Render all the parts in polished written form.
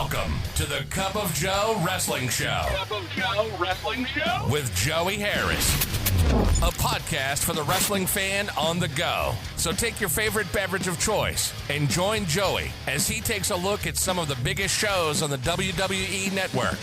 Welcome to the Cup of Joe Wrestling Show. Cup of Joe Wrestling Show? With Joey Harris. A podcast for the wrestling fan on the go. So take your favorite beverage of choice and join Joey as he takes a look at some of the biggest shows on the WWE Network.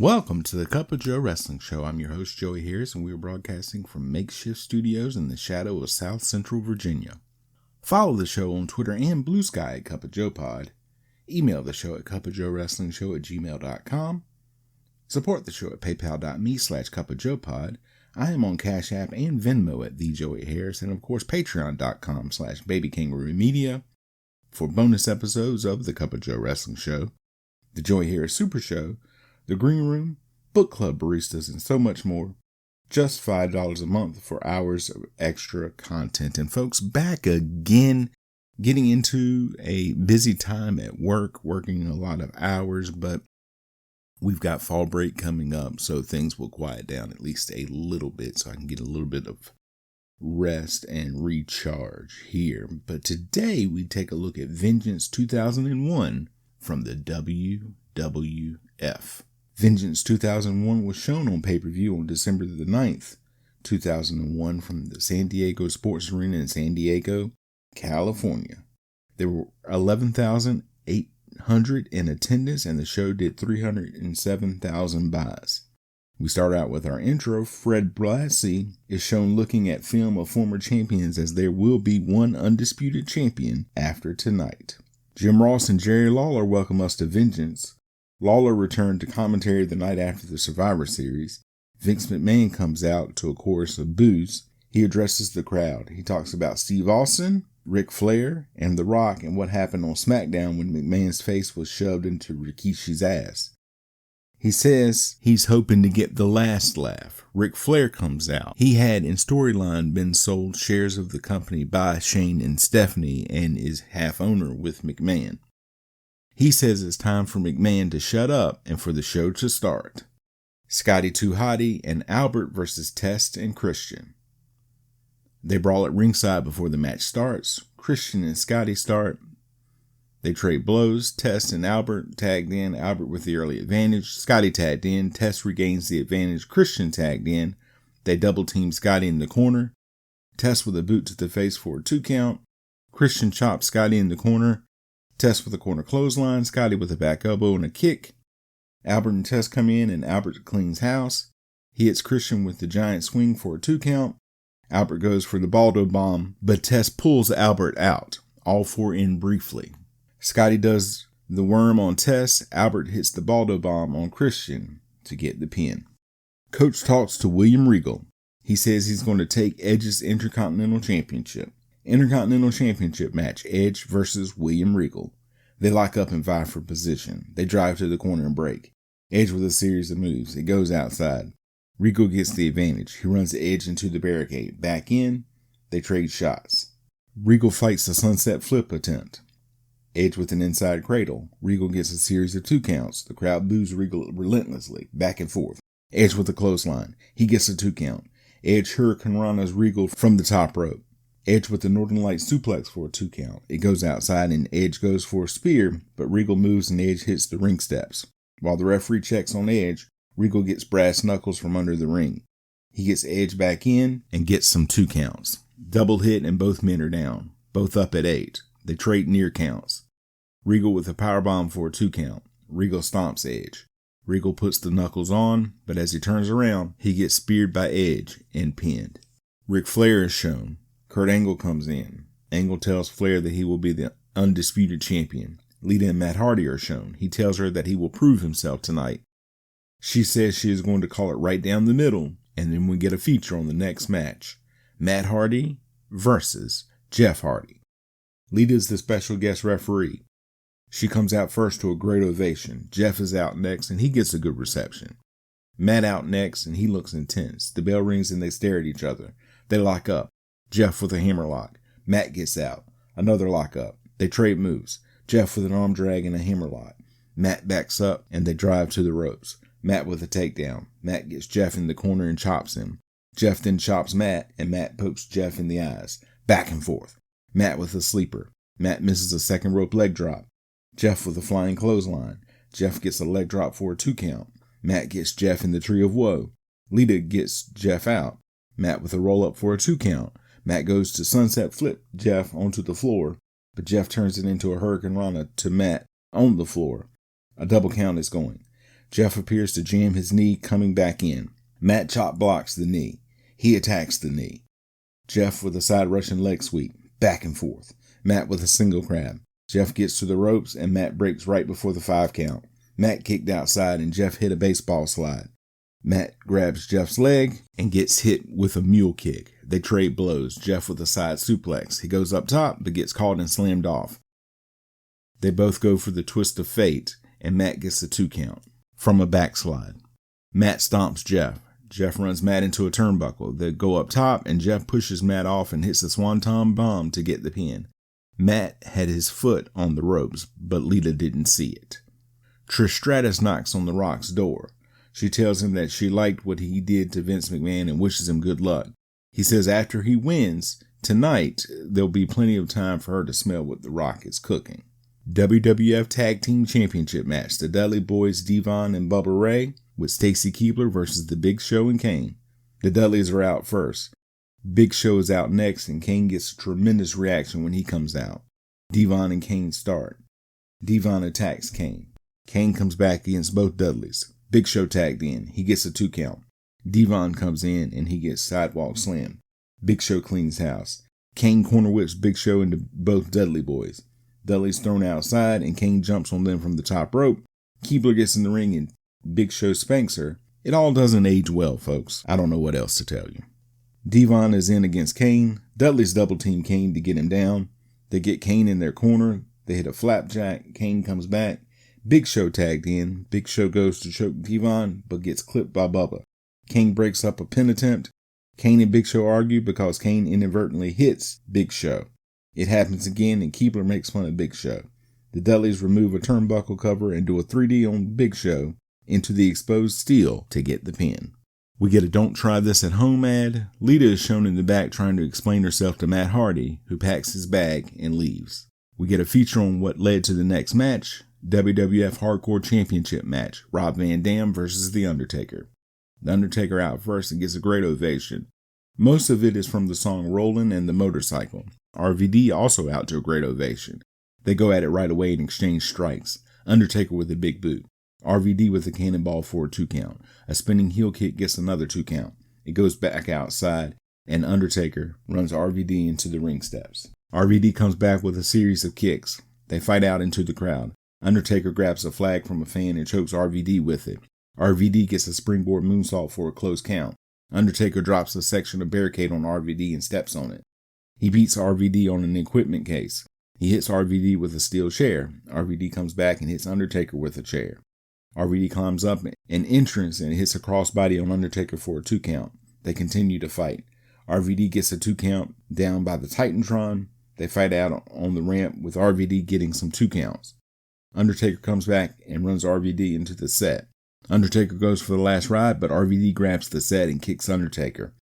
Welcome to the Cup of Joe Wrestling Show. I'm your host, Joey Harris, and we are broadcasting from makeshift studios in the shadow of South Central Virginia. Follow the show on Twitter and Blue Sky at Cup of Joe Pod. Email the show at cupofjoewrestlingshow@gmail.com. Support the show at paypal.me/cupofjoepod. I am on Cash App and Venmo at The Joey Harris, and of course patreon.com/babykangaroomedia for bonus episodes of the Cup of Joe Wrestling Show, the Joey Harris Super Show, the Green Room, Book Club Baristas, and so much more. Just $5 a month for hours of extra content. And folks, back again, getting into a busy time at work, working a lot of hours, but we've got fall break coming up, so things will quiet down at least a little bit so I can get a little bit of rest and recharge here. But today we take a look at Vengeance 2001 from the WWF. Vengeance 2001 was shown on pay-per-view on December the 9th, 2001 from the San Diego Sports Arena in San Diego, California. There were 11,800 in attendance and the show did 307,000 buys. We start out with our intro. Fred Blassie is shown looking at film of former champions as there will be one undisputed champion after tonight. Jim Ross and Jerry Lawler welcome us to Vengeance. Lawler returned to commentary the night after the Survivor Series. Vince McMahon comes out to a chorus of boos. He addresses the crowd. He talks about Steve Austin, Ric Flair, and The Rock and what happened on SmackDown when McMahon's face was shoved into Rikishi's ass. He says he's hoping to get the last laugh. Ric Flair comes out. He had in storyline been sold shares of the company by Shane and Stephanie and is half owner with McMahon. He says it's time for McMahon to shut up and for the show to start. Scotty 2 Hotty and Albert versus Test and Christian. They brawl at ringside before the match starts. Christian and Scotty start. They trade blows. Test and Albert tagged in. Albert with the early advantage. Scotty tagged in. Test regains the advantage. Christian tagged in. They double team Scotty in the corner. Test with a boot to the face for a 2 count. Christian chops Scotty in the corner. Test with a corner clothesline, Scotty with a back elbow and a kick. Albert and Test come in and Albert cleans house. He hits Christian with the giant swing for a 2 count. Albert goes for the Baldo bomb, but Test pulls Albert out. All 4 in briefly. Scotty does the worm on Test. Albert hits the Baldo bomb on Christian to get the pin. Coach talks to William Regal. He says he's going to take Edge's Intercontinental Championship. Intercontinental Championship match, Edge versus William Regal. They lock up and vie for position. They drive to the corner and break. Edge with a series of moves. It goes outside. Regal gets the advantage. He runs the Edge into the barricade. Back in. They trade shots. Regal fights a sunset flip attempt. Edge with an inside cradle. Regal gets a series of 2 counts. The crowd boos Regal relentlessly. Back and forth. Edge with a clothesline. He gets a 2 count. Edge hurricanranas Regal from the top rope. Edge with the Northern Light suplex for a 2 count. It goes outside and Edge goes for a spear, but Regal moves and Edge hits the ring steps. While the referee checks on Edge, Regal gets brass knuckles from under the ring. He gets Edge back in and gets some 2 counts. Double hit and both men are down. Both up at 8. They trade near counts. Regal with a powerbomb for a 2 count. Regal stomps Edge. Regal puts the knuckles on, but as he turns around, he gets speared by Edge and pinned. Ric Flair is shown. Kurt Angle comes in. Angle tells Flair that he will be the undisputed champion. Lita and Matt Hardy are shown. He tells her that he will prove himself tonight. She says she is going to call it right down the middle, and then we get a feature on the next match. Matt Hardy versus Jeff Hardy. Lita is the special guest referee. She comes out first to a great ovation. Jeff is out next, and he gets a good reception. Matt out next, and he looks intense. The bell rings and they stare at each other. They lock up. Jeff with a hammerlock. Matt gets out. Another lockup. They trade moves. Jeff with an arm drag and a hammerlock. Matt backs up and they drive to the ropes. Matt with a takedown. Matt gets Jeff in the corner and chops him. Jeff then chops Matt, and Matt pokes Jeff in the eyes. Back and forth. Matt with a sleeper. Matt misses a second rope leg drop. Jeff with a flying clothesline. Jeff gets a leg drop for a 2 count. Matt gets Jeff in the tree of woe. Lita gets Jeff out. Matt with a roll up for a 2 count. Matt goes to sunset flip Jeff onto the floor, but Jeff turns it into a Hurricane Rana to Matt on the floor. A double count is going. Jeff appears to jam his knee coming back in. Matt chop blocks the knee. He attacks the knee. Jeff with a side Russian leg sweep. Back and forth. Matt with a single crab. Jeff gets to the ropes and Matt breaks right before the 5 count. Matt kicked outside and Jeff hit a baseball slide. Matt grabs Jeff's leg and gets hit with a mule kick. They trade blows. Jeff with a side suplex. He goes up top but gets caught and slammed off. They both go for the twist of fate and Matt gets a 2 count from a backslide. Matt stomps Jeff. Jeff runs Matt into a turnbuckle. They go up top and Jeff pushes Matt off and hits the Swanton Bomb to get the pin. Matt had his foot on the ropes, but Lita didn't see it. Trish Stratus knocks on The Rock's door. She tells him that she liked what he did to Vince McMahon and wishes him good luck. He says after he wins, tonight, there'll be plenty of time for her to smell what The Rock is cooking. WWF Tag Team Championship match. The Dudley Boys, Devon and Bubba Ray, with Stacy Keibler versus The Big Show and Kane. The Dudleys are out first. Big Show is out next, and Kane gets a tremendous reaction when he comes out. Devon and Kane start. Devon attacks Kane. Kane comes back against both Dudleys. Big Show tagged in. He gets a 2 count. Devon comes in, and he gets sidewalk slammed. Big Show cleans house. Kane corner whips Big Show into both Dudley boys. Dudley's thrown outside, and Kane jumps on them from the top rope. Keibler gets in the ring, and Big Show spanks her. It all doesn't age well, folks. I don't know what else to tell you. Devon is in against Kane. Dudley's double team Kane to get him down. They get Kane in their corner. They hit a flapjack. Kane comes back. Big Show tagged in. Big Show goes to choke Devon, but gets clipped by Bubba. Kane breaks up a pin attempt. Kane and Big Show argue because Kane inadvertently hits Big Show. It happens again, and Keibler makes fun of Big Show. The Dudleys remove a turnbuckle cover and do a 3D on Big Show into the exposed steel to get the pin. We get a "Don't try this at home" ad. Lita is shown in the back trying to explain herself to Matt Hardy, who packs his bag and leaves. We get a feature on what led to the next match, WWF Hardcore Championship match, Rob Van Dam versus The Undertaker. The Undertaker out first and gets a great ovation. Most of it is from the song Rollin' and the Motorcycle. RVD also out to a great ovation. They go at it right away and exchange strikes. Undertaker with a big boot. RVD with a cannonball for a 2 count. A spinning heel kick gets another 2 count. It goes back outside, and Undertaker runs RVD into the ring steps. RVD comes back with a series of kicks. They fight out into the crowd. Undertaker grabs a flag from a fan and chokes RVD with it. RVD gets a springboard moonsault for a close count. Undertaker drops a section of barricade on RVD and steps on it. He beats RVD on an equipment case. He hits RVD with a steel chair. RVD comes back and hits Undertaker with a chair. RVD climbs up an entrance and hits a crossbody on Undertaker for a 2 count. They continue to fight. RVD gets a 2 count down by the Titantron. They fight out on the ramp with RVD getting some 2 counts. Undertaker comes back and runs RVD into the set. Undertaker goes for the last ride, but RVD grabs the set and kicks Undertaker.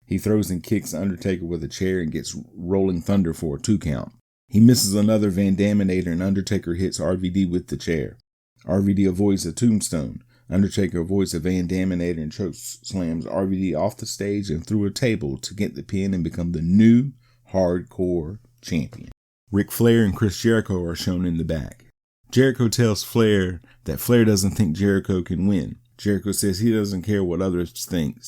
He throws and kicks Undertaker with a chair and gets Rolling Thunder for a 2 count. He misses another Van Daminator and Undertaker hits RVD with the chair. RVD avoids a tombstone. Undertaker avoids a Van Daminator and choke slams RVD off the stage and through a table to get the pin and become the new Hardcore Champion. Ric Flair and Chris Jericho are shown in the back. Jericho tells Flair that Flair doesn't think Jericho can win. Jericho says he doesn't care what others think.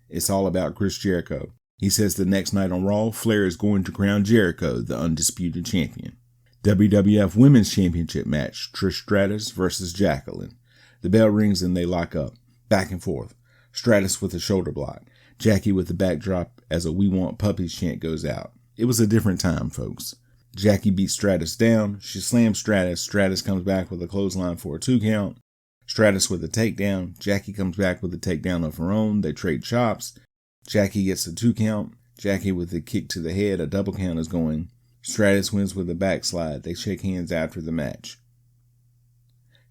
It's all about Chris Jericho. He says the next night on Raw, Flair is going to crown Jericho the Undisputed Champion. WWF Women's Championship match, Trish Stratus versus Jacqueline. The bell rings and they lock up. Back and forth. Stratus with a shoulder block. Jackie with the backdrop as a "We Want Puppies" chant goes out. It was a different time, folks. Jackie beats Stratus down. She slams Stratus. Stratus comes back with a clothesline for a 2 count. Stratus with a takedown. Jackie comes back with a takedown of her own. They trade chops. Jackie gets a 2 count. Jackie with a kick to the head. A double count is going. Stratus wins with a backslide. They shake hands after the match.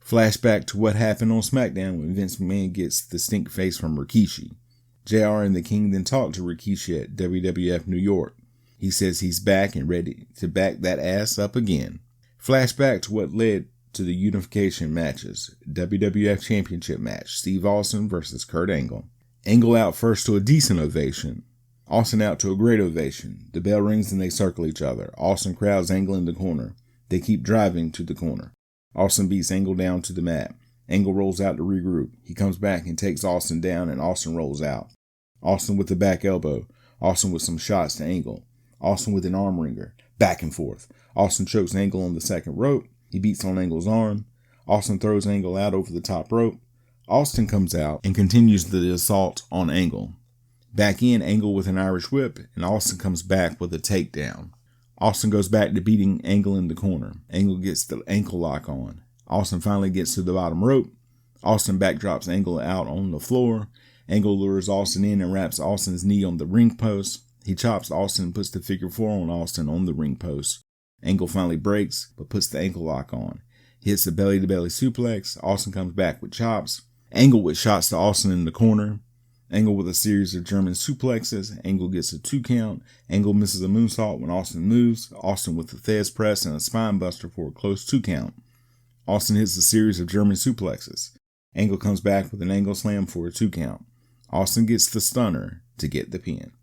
Flashback to what happened on SmackDown when Vince McMahon gets the stink face from Rikishi. JR and the King then talk to Rikishi at WWF New York. He says he's back and ready to back that ass up again. Flashback to what led to the unification matches. WWF Championship match. Steve Austin versus Kurt Angle. Angle out first to a decent ovation. Austin out to a great ovation. The bell rings and they circle each other. Austin crowds Angle in the corner. They keep driving to the corner. Austin beats Angle down to the mat. Angle rolls out to regroup. He comes back and takes Austin down and Austin rolls out. Austin with the back elbow. Austin with some shots to Angle. Austin with an arm wringer. Back and forth. Austin chokes Angle on the second rope. He beats on Angle's arm. Austin throws Angle out over the top rope. Austin comes out and continues the assault on Angle. Back in, Angle with an Irish whip, and Austin comes back with a takedown. Austin goes back to beating Angle in the corner. Angle gets the ankle lock on. Austin finally gets to the bottom rope. Austin backdrops Angle out on the floor. Angle lures Austin in and wraps Austin's knee on the ring post. He chops Austin and puts the figure four on Austin on the ring post. Angle finally breaks, but puts the ankle lock on. Hits the belly-to-belly suplex. Austin comes back with chops. Angle with shots to Austin in the corner. Angle with a series of German suplexes. Angle gets a 2 count. Angle misses a moonsault when Austin moves. Austin with the Thez press and a spine buster for a close 2 count. Austin hits a series of German suplexes. Angle comes back with an angle slam for a 2 count. Austin gets the stunner to get the pin.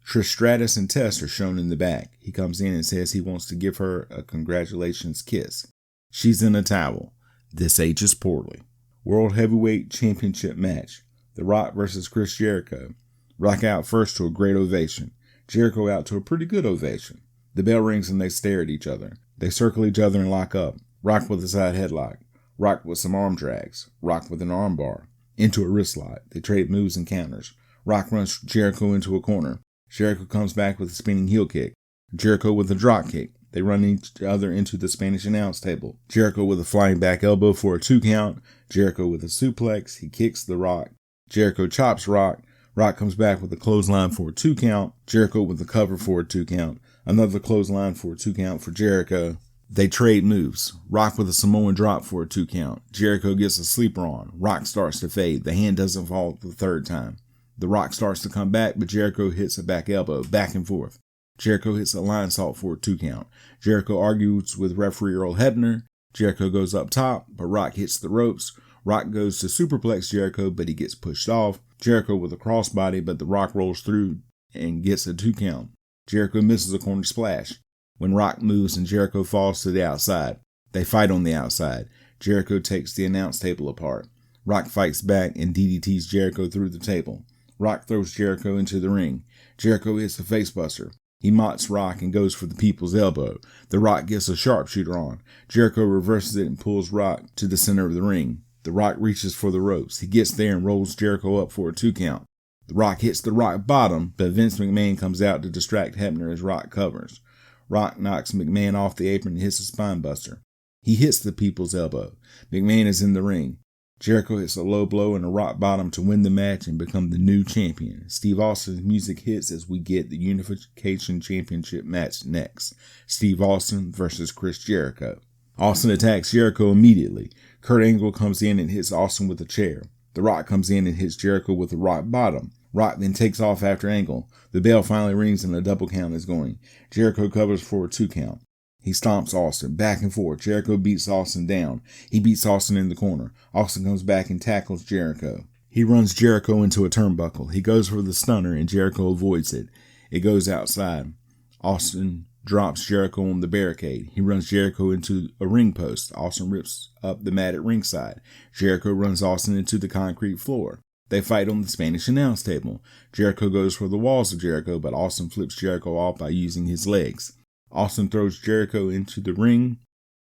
Trish Stratus and Tess are shown in the back. He comes in and says he wants to give her a congratulations kiss. She's in a towel. This ages poorly. World Heavyweight Championship match. The Rock versus Chris Jericho. Rock out first to a great ovation. Jericho out to a pretty good ovation. The bell rings and they stare at each other. They circle each other and lock up. Rock with a side headlock. Rock with some arm drags. Rock with an arm bar. Into a wrist lock. They trade moves and counters. Rock runs Jericho into a corner. Jericho comes back with a spinning heel kick. Jericho with a drop kick. They run each other into the Spanish announce table. Jericho with a flying back elbow for a 2 count. Jericho with a suplex. He kicks the Rock. Jericho chops Rock. Rock comes back with a clothesline for a 2 count. Jericho with a cover for a 2 count. Another clothesline for a 2 count for Jericho. They trade moves. Rock with a Samoan drop for a 2 count. Jericho gets a sleeper on. Rock starts to fade. The hand doesn't fall the 3rd time. The Rock starts to come back, but Jericho hits a back elbow, back and forth. Jericho hits a line salt for a 2 count. Jericho argues with referee Earl Hebner. Jericho goes up top, but Rock hits the ropes. Rock goes to superplex Jericho, but he gets pushed off. Jericho with a crossbody, but the Rock rolls through and gets a 2 count. Jericho misses a corner splash. When Rock moves and Jericho falls to the outside, they fight on the outside. Jericho takes the announce table apart. Rock fights back and DDTs Jericho through the table. Rock throws Jericho into the ring. Jericho hits the facebuster. He mocks Rock and goes for the people's elbow. The Rock gets a sharpshooter on. Jericho reverses it and pulls Rock to the center of the ring. The Rock reaches for the ropes. He gets there and rolls Jericho up for a 2 count. The Rock hits the Rock bottom, but Vince McMahon comes out to distract Hebner as Rock covers. Rock knocks McMahon off the apron and hits a spine buster. He hits the people's elbow. McMahon is in the ring. Jericho hits a low blow and a rock bottom to win the match and become the new champion. Steve Austin's music hits as we get the Unification Championship match next. Steve Austin versus Chris Jericho. Austin attacks Jericho immediately. Kurt Angle comes in and hits Austin with a chair. The Rock comes in and hits Jericho with a rock bottom. Rock then takes off after Angle. The bell finally rings and a double count is going. Jericho covers for a 2 count. He stomps Austin back and forth. Jericho beats Austin down. He beats Austin in the corner. Austin comes back and tackles Jericho. He runs Jericho into a turnbuckle. He goes for the stunner and Jericho avoids it. It goes outside. Austin drops Jericho on the barricade. He runs Jericho into a ring post. Austin rips up the mat at ringside. Jericho runs Austin into the concrete floor. They fight on the Spanish announce table. Jericho goes for the walls of Jericho, but Austin flips Jericho off by using his legs. Austin throws Jericho into the ring.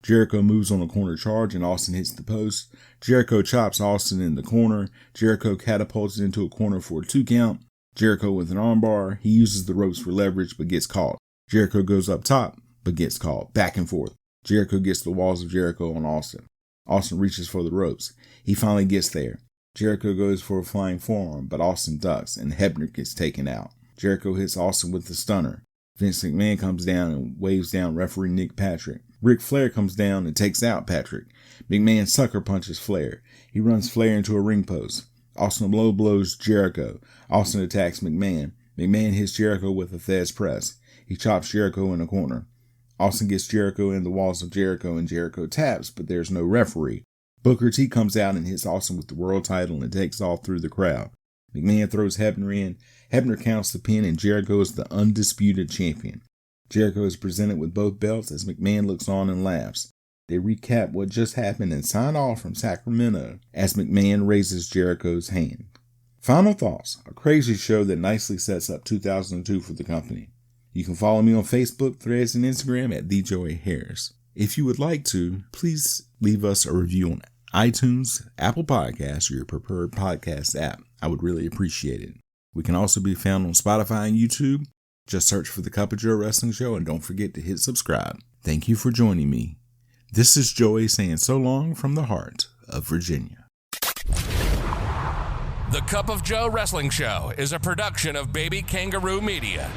Jericho moves on a corner charge and Austin hits the post. Jericho chops Austin in the corner. Jericho catapults into a corner for a 2 count. Jericho with an armbar. He uses the ropes for leverage but gets caught. Jericho goes up top but gets caught. Back and forth. Jericho gets the walls of Jericho on Austin. Austin reaches for the ropes. He finally gets there. Jericho goes for a flying forearm, but Austin ducks and Hebner gets taken out. Jericho hits Austin with the stunner. Vince McMahon comes down and waves down referee Nick Patrick. Ric Flair comes down and takes out Patrick. McMahon sucker punches Flair. He runs Flair into a ring post. Austin low blows Jericho. Austin attacks McMahon. McMahon hits Jericho with a Thesz press. He chops Jericho in a corner. Austin gets Jericho in the walls of Jericho and Jericho taps, but there's no referee. Booker T comes out and hits Austin with the world title and takes off through the crowd. McMahon throws Hebner in. Hebner counts the pin and Jericho is the undisputed champion. Jericho is presented with both belts as McMahon looks on and laughs. They recap what just happened and sign off from Sacramento as McMahon raises Jericho's hand. Final thoughts, a crazy show that nicely sets up 2002 for the company. You can follow me on Facebook, Threads, and Instagram at TheJoeyHarris. If you would like to, please leave us a review on iTunes, Apple Podcasts, or your preferred podcast app. I would really appreciate it. We can also be found on Spotify and YouTube. Just search for The Cup of Joe Wrestling Show and don't forget to hit subscribe. Thank you for joining me. This is Joey saying so long from the heart of Virginia. The Cup of Joe Wrestling Show is a production of Baby Kangaroo Media.